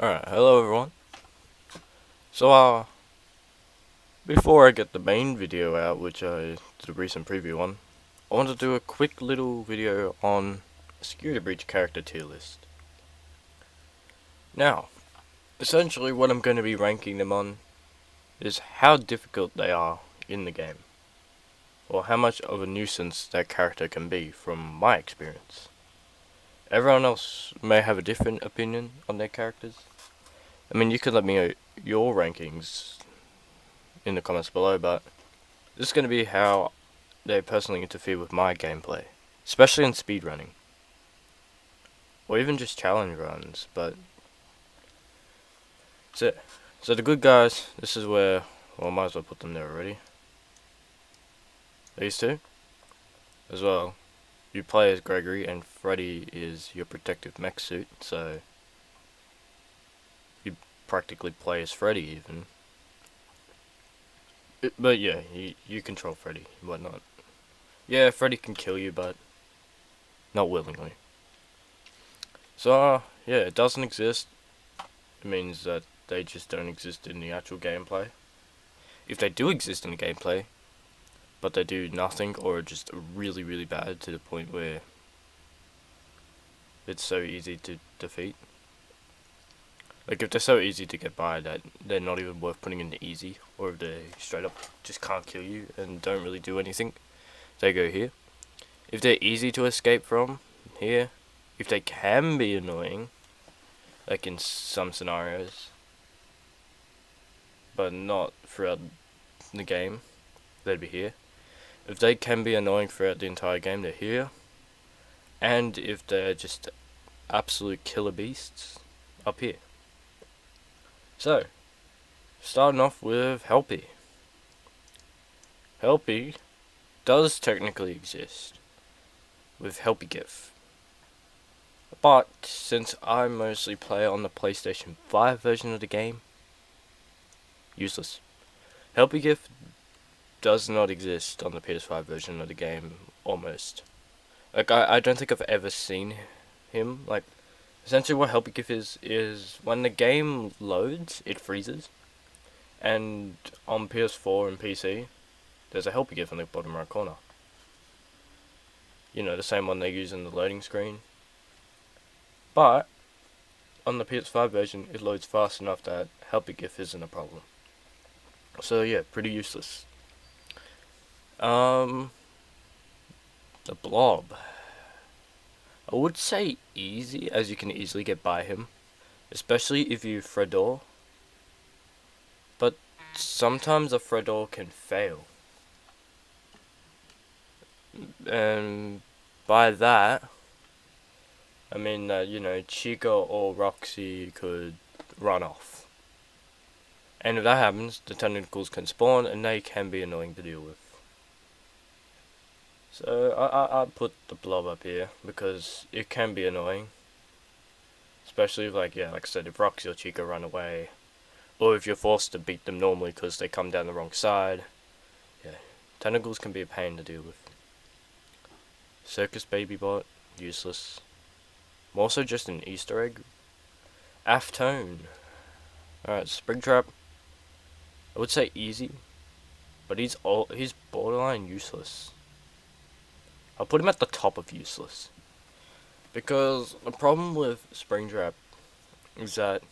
Alright, hello everyone. So, before I get the main video out, which I did a recent preview on, I want to do a quick little video on a security breach character tier list. Now, essentially what I'm going to be ranking them on is how difficult they are in the game, or how much of a nuisance that character can be from my experience. Everyone else may have a different opinion on their characters. I mean, you could let me know your rankings in the comments below, but this is going to be how they personally interfere with my gameplay, especially in speedrunning, or even just challenge runs. But so, so the good guys, this is where, well, I might as well put them there already. These two, as well. You play as Gregory, and Freddy is your protective mech suit, so you practically play as Freddy even. But yeah, you control Freddy and whatnot. Yeah, Freddy can kill you, but not willingly. So, yeah, it doesn't exist. It means that they just don't exist in the actual gameplay. If they do exist in the gameplay, but they do nothing or are just really, really bad to the point where it's so easy to defeat. Like, if they're so easy to get by that they're not even worth putting into easy, or if they straight up just can't kill you and don't really do anything, they go here. If they're easy to escape from, here. If they can be annoying, like in some scenarios, but not throughout the game, they'd be here. If they can be annoying throughout the entire game, they're here. And if they're just absolute killer beasts, up here. So, starting off with Helpy. Helpy does technically exist with Helpy GIF. But since I mostly play on the PlayStation 5 version of the game, useless. Helpy GIF does not exist on the PS5 version of the game, almost. Like, I don't think I've ever seen him. Like, essentially what Helpy GIF is when the game loads, it freezes. And on PS4 and PC, there's a Helpy GIF in the bottom right corner. You know, the same one they use in the loading screen. But, on the PS5 version, it loads fast enough that Helpy GIF isn't a problem. So yeah, pretty useless. The Blob. I would say easy, as you can easily get by him, especially if you Fredor. But sometimes a Fredor can fail. And by that, I mean that, you know, Chica or Roxy could run off. And if that happens, the tentacles can spawn and they can be annoying to deal with. So I put the Blob up here because it can be annoying. Especially if, like I said, if Roxy or Chica run away. Or if you're forced to beat them normally because they come down the wrong side. Yeah, tentacles can be a pain to deal with. Circus Baby Bot, useless. More so just an Easter egg. Aftone. Alright, Springtrap. I would say easy. But he's borderline useless. I'll put him at the top of useless. Because the problem with Springtrap is that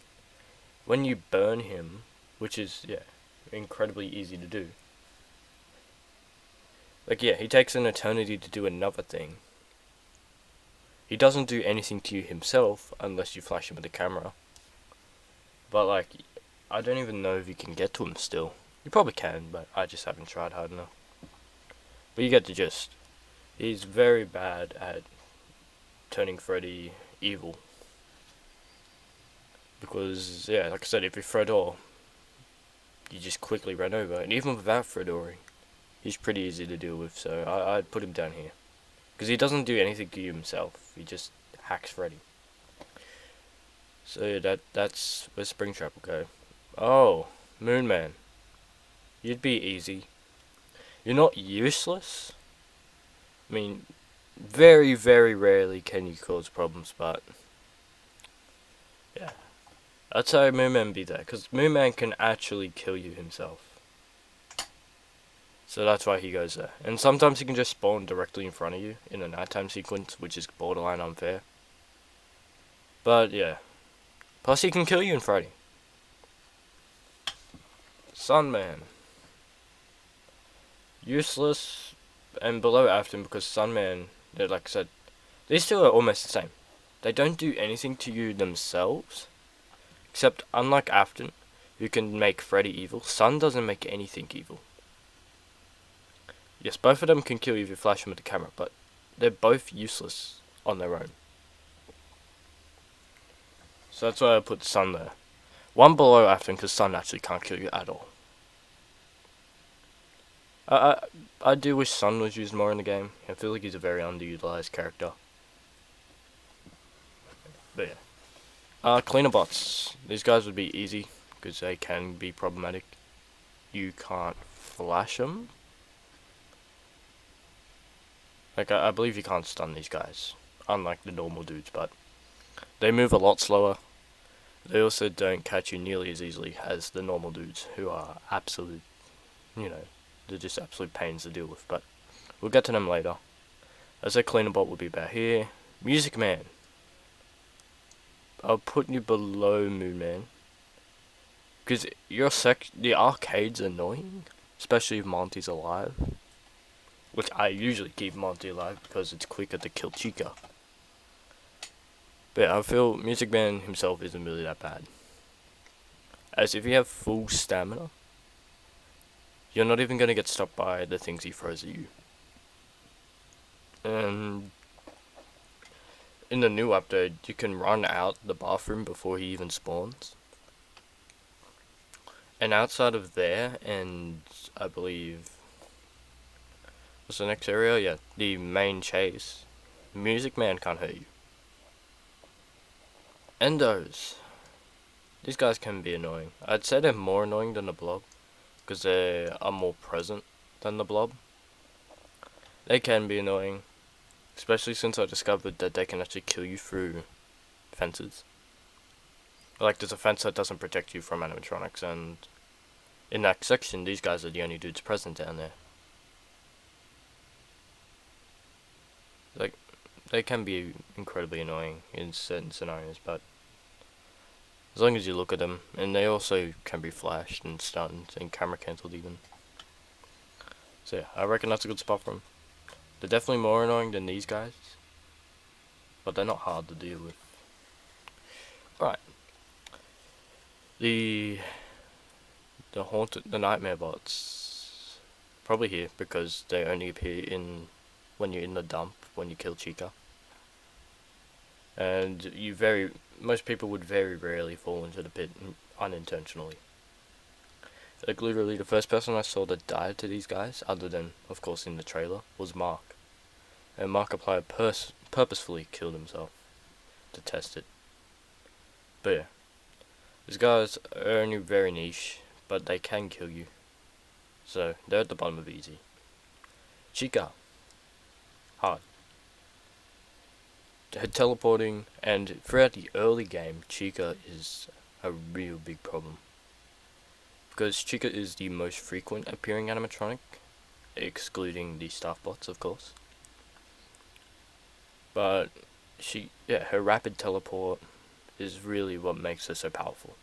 when you burn him, which is, incredibly easy to do. Like, he takes an eternity to do another thing. He doesn't do anything to you himself unless you flash him with the camera. But, like, I don't even know if you can get to him still. You probably can, but I just haven't tried hard enough. But you get the gist. He's very bad at turning Freddy evil. Because, like I said, if you Fredor, you just quickly run over. And even without Fredoring, he's pretty easy to deal with, so I'd put him down here. Because he doesn't do anything to you himself, he just hacks Freddy. So that's where Springtrap will go. Oh, Moonman. You'd be easy. You're not useless. I mean, very, very rarely can you cause problems, but yeah. I'd say Moonman be there, because Moonman can actually kill you himself. So that's why he goes there. And sometimes he can just spawn directly in front of you in a nighttime sequence, which is borderline unfair. But yeah. Plus he can kill you in Freddy. Sunman. Useless and below Afton, because Sunman, like I said, these two are almost the same. They don't do anything to you themselves. Except, unlike Afton, who can make Freddy evil, Sun doesn't make anything evil. Yes, both of them can kill you if you flash them with the camera, but they're both useless on their own. So that's why I put Sun there. One below Afton, because Sun actually can't kill you at all. I do wish Sun was used more in the game. I feel like he's a very underutilized character. But yeah. Cleaner bots. These guys would be easy, because they can be problematic. You can't flash them. Like, I believe you can't stun these guys, unlike the normal dudes, but they move a lot slower. They also don't catch you nearly as easily as the normal dudes, who are absolute, they're just absolute pains to deal with, but we'll get to them later. As a cleaner bot would be about here. Music Man. I'll put you below Moon Man. Because the arcade's annoying, especially if Monty's alive. Which I usually keep Monty alive because it's quicker to kill Chica. But yeah, I feel Music Man himself isn't really that bad. As if you have full stamina, you're not even going to get stopped by the things he throws at you. And in the new update, you can run out the bathroom before he even spawns. And outside of there, and I believe, what's the next area? Yeah, the main chase. Music Man can't hurt you. Endos. These guys can be annoying. I'd say they're more annoying than the Blob, because they are more present than the Blob. They can be annoying, especially since I discovered that they can actually kill you through fences. Like, there's a fence that doesn't protect you from animatronics, and in that section, these guys are the only dudes present down there. Like, they can be incredibly annoying in certain scenarios, but as long as you look at them, and they also can be flashed and stunned and camera cancelled even. So yeah, I reckon that's a good spot for them. They're definitely more annoying than these guys, but they're not hard to deal with. Right. The nightmare bots, probably here, because they only appear when you're in the dump, when you kill Chica. And most people would very rarely fall into the pit unintentionally. Like, literally, the first person I saw that died to these guys, other than, of course, in the trailer, was Mark. And Markiplier purposefully killed himself to test it. But yeah, these guys are only very niche, but they can kill you. So, they're at the bottom of easy. Chica. Hard. Her teleporting, and throughout the early game, Chica is a real big problem. Because Chica is the most frequent appearing animatronic, excluding the staff bots, of course. But her rapid teleport is really what makes her so powerful.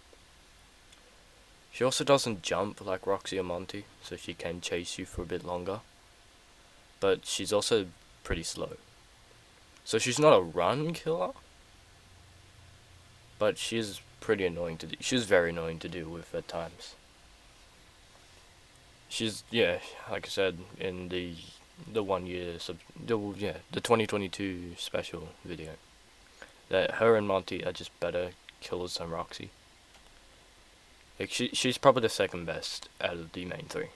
She also doesn't jump like Roxy or Monty, so she can chase you for a bit longer. But she's also pretty slow. So she's not a run killer, but she's pretty annoying to she's very annoying to deal with at times. She's, like I said in the 2022 special video, that her and Monty are just better killers than Roxy. Like, she's probably the second best out of the main three.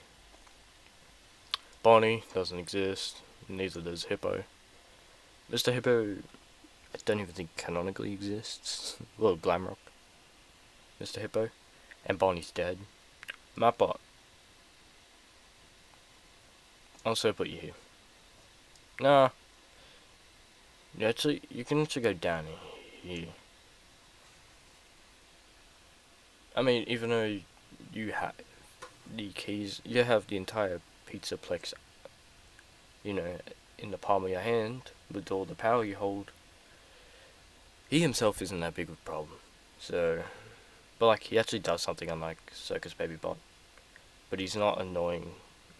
Bonnie doesn't exist, neither does Hippo. Mr. Hippo, I don't even think canonically exists. Well, Glamrock. Mr. Hippo. And Bonnie's dead. Mapbot. I'll also put you here. Nah. You can actually go down here. I mean, even though you have the keys, you have the entire Pizzaplex, you know, in the palm of your hand with all the power you hold. He himself isn't that big of a problem. So, but like he actually does something unlike Circus Baby Bot, but he's not annoying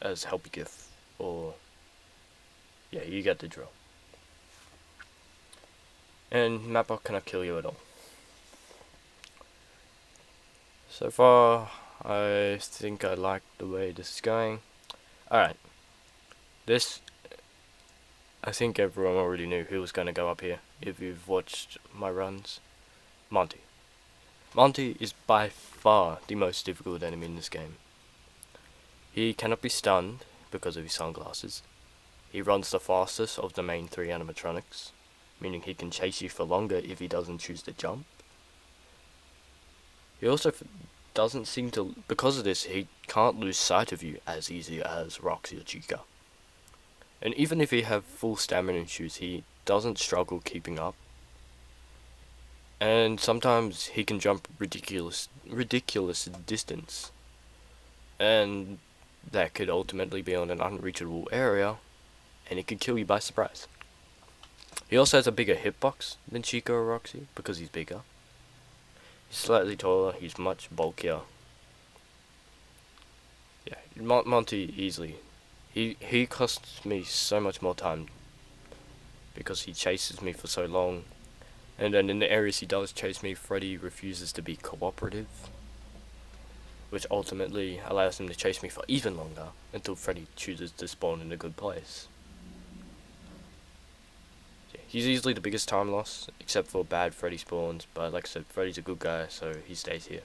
as Helpy Gif or yeah, you get the drill. And Mapbot cannot kill you at all. So far, I think I like the way this is going. Alright. This, I think everyone already knew who was going to go up here if you've watched my runs. Monty. Monty is by far the most difficult enemy in this game. He cannot be stunned because of his sunglasses. He runs the fastest of the main 3 animatronics, meaning he can chase you for longer if he doesn't choose to jump. He also doesn't seem to, because of this, he can't lose sight of you as easy as Roxy or Chica. And even if he have full stamina issues, he doesn't struggle keeping up. And sometimes he can jump ridiculous distance. And that could ultimately be on an unreachable area, and it could kill you by surprise. He also has a bigger hitbox than Chica or Roxy, because he's bigger. He's slightly taller, he's much bulkier. Yeah, Monty easily. He costs me so much more time, because he chases me for so long. And then in the areas he does chase me, Freddy refuses to be cooperative, which ultimately allows him to chase me for even longer, until Freddy chooses to spawn in a good place. Yeah, he's easily the biggest time loss, except for bad Freddy spawns, but like I said, Freddy's a good guy, so he stays here.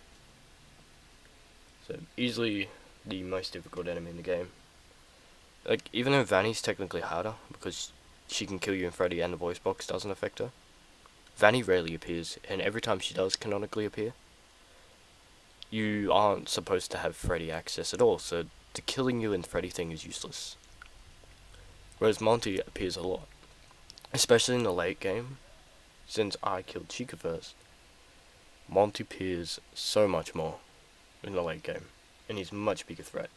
So, easily the most difficult enemy in the game. Like, even though Vanny's technically harder, because she can kill you in Freddy and the voice box doesn't affect her, Vanny rarely appears, and every time she does canonically appear, you aren't supposed to have Freddy access at all, so the killing you and Freddy thing is useless. Whereas Monty appears a lot, especially in the late game, since I killed Chica first. Monty appears so much more in the late game, and he's a much bigger threat.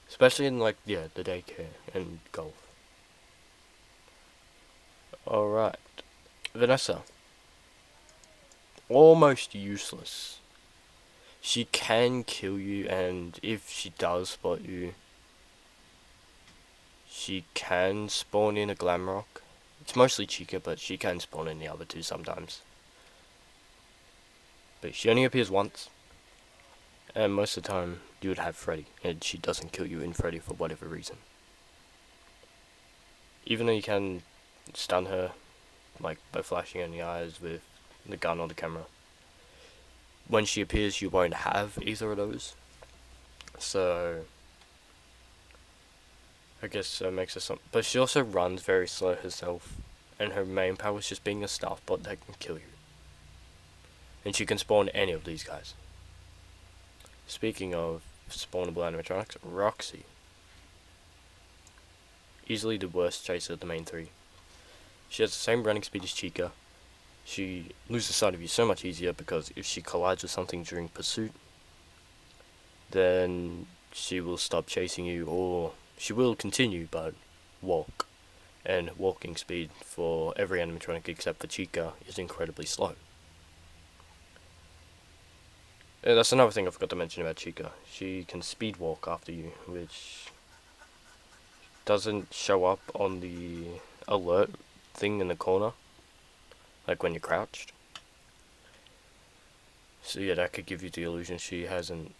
Especially in like, yeah, the daycare and golf. Alright. Vanessa. Almost useless. She can kill you, and if she does spot you, she can spawn in a Glamrock. It's mostly Chica, but she can spawn in the other 2 sometimes. But she only appears once, and most of the time you would have Freddy, and she doesn't kill you in Freddy for whatever reason. Even though you can stun her, like by flashing her in the eyes with the gun or the camera, when she appears you won't have either of those. So I guess that makes her some, but she also runs very slow herself, and her main power is just being a staff bot that can kill you. And she can spawn any of these guys. Speaking of spawnable animatronics, Roxy. Easily the worst chaser of the main 3. She has the same running speed as Chica. She loses sight of you so much easier because if she collides with something during pursuit, then she will stop chasing you, or she will continue but walk. And walking speed for every animatronic except for Chica is incredibly slow. That's another thing I forgot to mention about Chica. She can speed walk after you, which doesn't show up on the alert thing in the corner, like when you're crouched. So yeah, that could give you the illusion she hasn't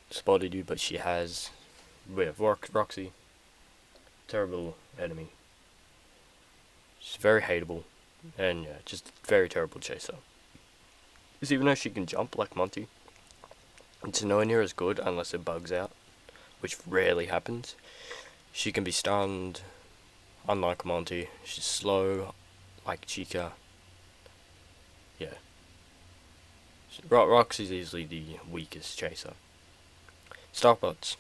spotted you, but she has. With Roxy, terrible enemy. She's very hateable, and yeah, just very terrible chaser. Because even though she can jump like Monty, it's nowhere near as good unless it bugs out, which rarely happens. She can be stunned, unlike Monty. She's slow, like Chica. Yeah. Roxy's easily the weakest chaser. Starbots.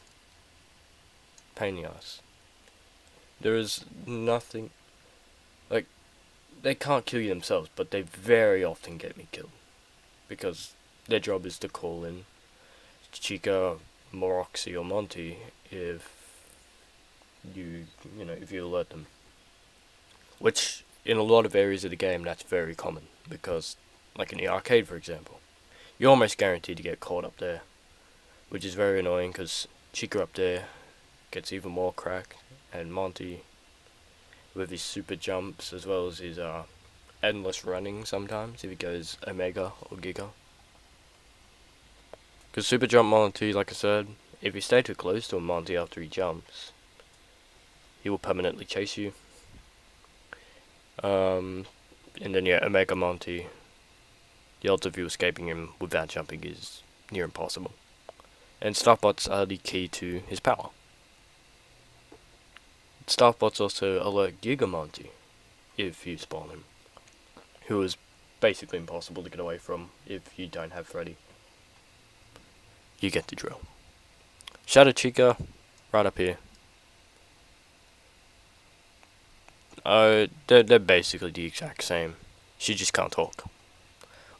Pain in the ass. There is nothing, like, they can't kill you themselves, but they very often get me killed. Because their job is to call in Chica, Moroxy, or Monty if if you alert them. Which, in a lot of areas of the game, that's very common, because, like in the arcade for example, you're almost guaranteed to get caught up there, which is very annoying, because Chica up there gets even more crack, and Monty, with his super jumps, as well as his endless running sometimes, if he goes Omega or Giga. Because super jump Monty, like I said, if you stay too close to a Monty after he jumps, he will permanently chase you. And then yeah, Omega Monty, the odds of you escaping him without jumping is near impossible. And staff are the key to his power. Staff also alert Giga Monty if you spawn him, who is basically impossible to get away from if you don't have Freddy. You get the drill. Shadow Chica, right up here. They're basically the exact same. She just can't talk.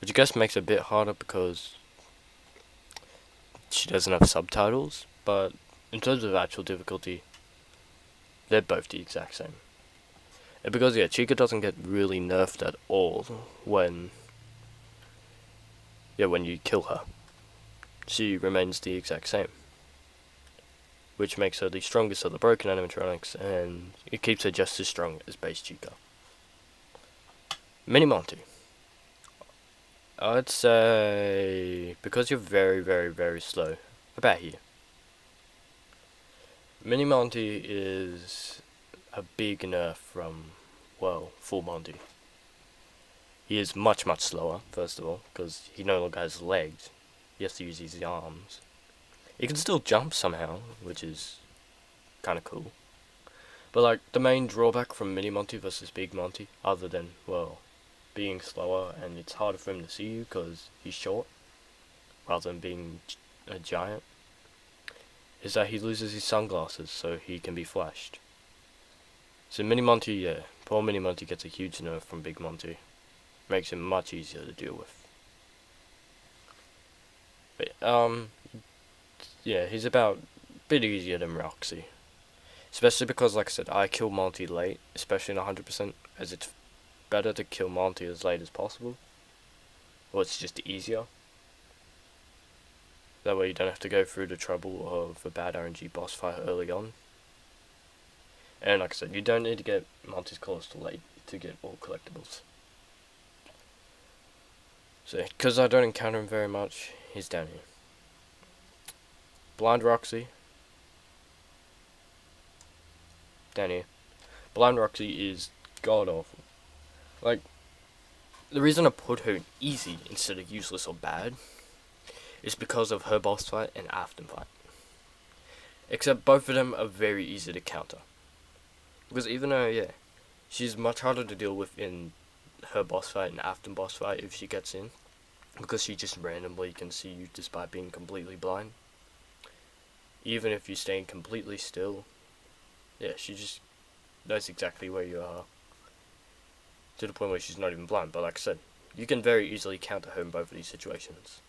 Which I guess makes it a bit harder because she doesn't have subtitles, but in terms of actual difficulty, they're both the exact same. And because yeah, Chica doesn't get really nerfed at all when you kill her. She remains the exact same, which makes her the strongest of the broken animatronics, and it keeps her just as strong as base Chica. Mini Monty. I'd say, because you're very, very, very slow, about here. Mini Monty is a big nerf from, well, full Monty. He is much, much slower, first of all, because he no longer has legs. He has to use his arms. He can still jump somehow, which is kind of cool. But like, the main drawback from Mini Monty versus Big Monty, other than, well, being slower and it's harder for him to see you because he's short, rather than being a giant, is that he loses his sunglasses so he can be flashed. So Mini Monty, yeah, poor Mini Monty gets a huge nerf from Big Monty. Makes him much easier to deal with. But, yeah, he's about a bit easier than Roxy. Especially because, like I said, I kill Monty late, especially in 100%, as it's better to kill Monty as late as possible. Or it's just easier. That way you don't have to go through the trouble of a bad RNG boss fight early on. And like I said, you don't need to get Monty's Claws till late to get all collectibles. So, because I don't encounter him very much, he's down here. Blind Roxy. Down here. Blind Roxy is god awful. Like, the reason I put her in easy instead of useless or bad is because of her boss fight and Afton fight. Except both of them are very easy to counter. Because even though, yeah, she's much harder to deal with in her boss fight and Afton boss fight if she gets in, because she just randomly can see you despite being completely blind. Even if you stay completely still, yeah, she just knows exactly where you are, to the point where she's not even blind. But like I said, you can very easily counter her in both of these situations,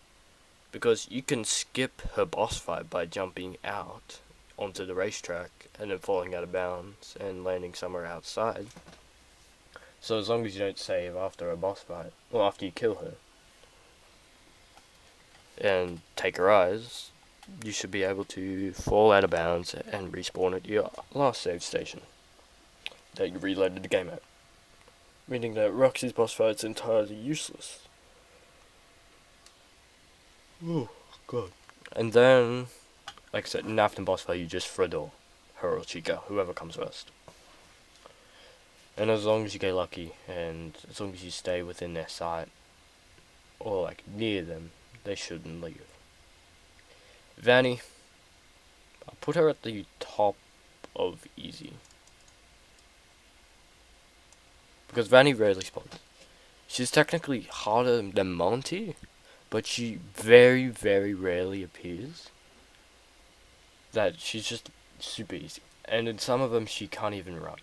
because you can skip her boss fight by jumping out onto the racetrack and then falling out of bounds and landing somewhere outside. So as long as you don't save after a boss fight, or after you kill her, and take her eyes, you should be able to fall out of bounds and respawn at your last save station that you reloaded the game at. Meaning that Roxy's boss fight's entirely useless. Oh, God. And then, like I said, in Afton boss fight, you just Fredor, her or Chica, whoever comes first. And as long as you get lucky, and as long as you stay within their sight, or like near them, they shouldn't leave. Vanny, I'll put her at the top of easy. Because Vanny rarely spawns. She's technically harder than Monty, but she very, very rarely appears. That she's just super easy. And in some of them, she can't even run.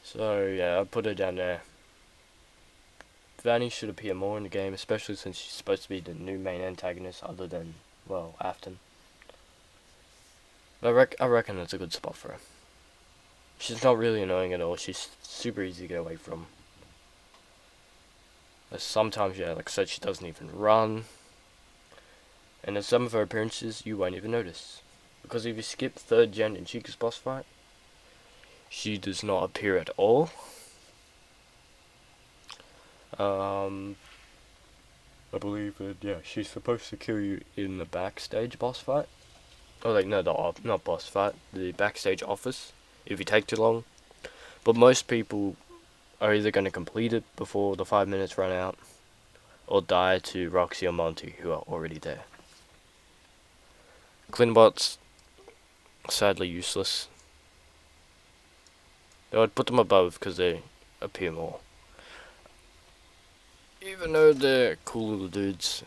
So, yeah, I'll put her down there. Vanny should appear more in the game, especially since she's supposed to be the new main antagonist other than, well, Afton. But I reckon it's a good spot for her. She's not really annoying at all, she's super easy to get away from. Sometimes, yeah, like I said, she doesn't even run. And in some of her appearances, you won't even notice. Because if you skip 3rd gen in Chica's boss fight, she does not appear at all. I believe that, yeah, she's supposed to kill you in the backstage boss fight. Oh, like, no, not boss fight, the backstage office, if you take too long. But most people are either going to complete it before the 5 minutes run out, or die to Roxy or Monty, who are already there. Clinbots, sadly useless. Though I'd put them above because they appear more. Even though they're cool little dudes.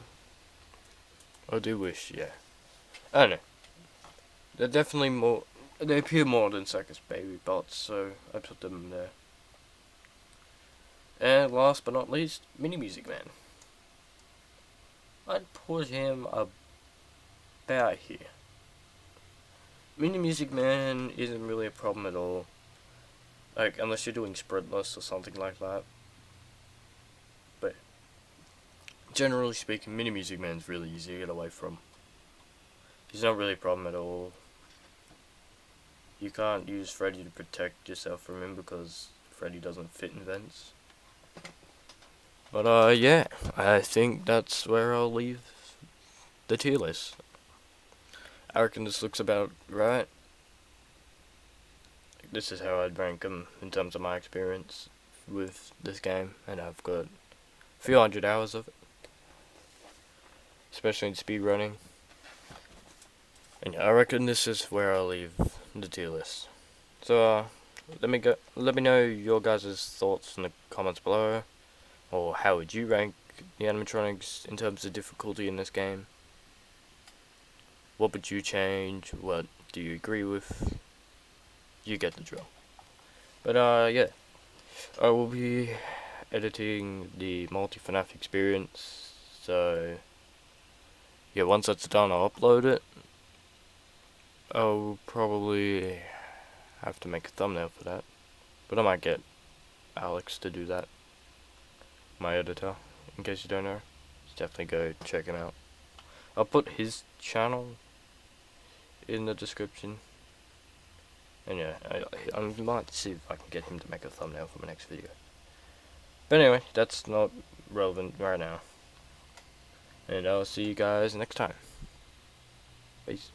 I do wish, yeah. I don't know. They're definitely more. They appear more than Circus Baby Bots, so I put them there. And last but not least, Mini Music Man. I'd put him about here. Mini Music Man isn't really a problem at all. Like, unless you're doing sprintless or something like that. But generally speaking, Mini Music Man's really easy to get away from. He's not really a problem at all. You can't use Freddy to protect yourself from him because Freddy doesn't fit in vents. But yeah, I think that's where I'll leave the tier list. I reckon this looks about right. This is how I'd rank them in terms of my experience with this game, and I've got a few hundred hours of it, especially in speedrunning. And yeah, I reckon this is where I'll leave the tier list. So let me know your guys' thoughts in the comments below, or how would you rank the animatronics in terms of difficulty in this game? What would you change? What do you agree with? You get the drill. But yeah, I will be editing the multi-FNAF experience, so yeah, once that's done I'll upload it. I'll probably have to make a thumbnail for that, but I might get Alex to do that, my editor, in case you don't know. Definitely go check him out. I'll put his channel in the description. And yeah, I might see if I can get him to make a thumbnail for my next video. But anyway, that's not relevant right now. And I'll see you guys next time. Peace.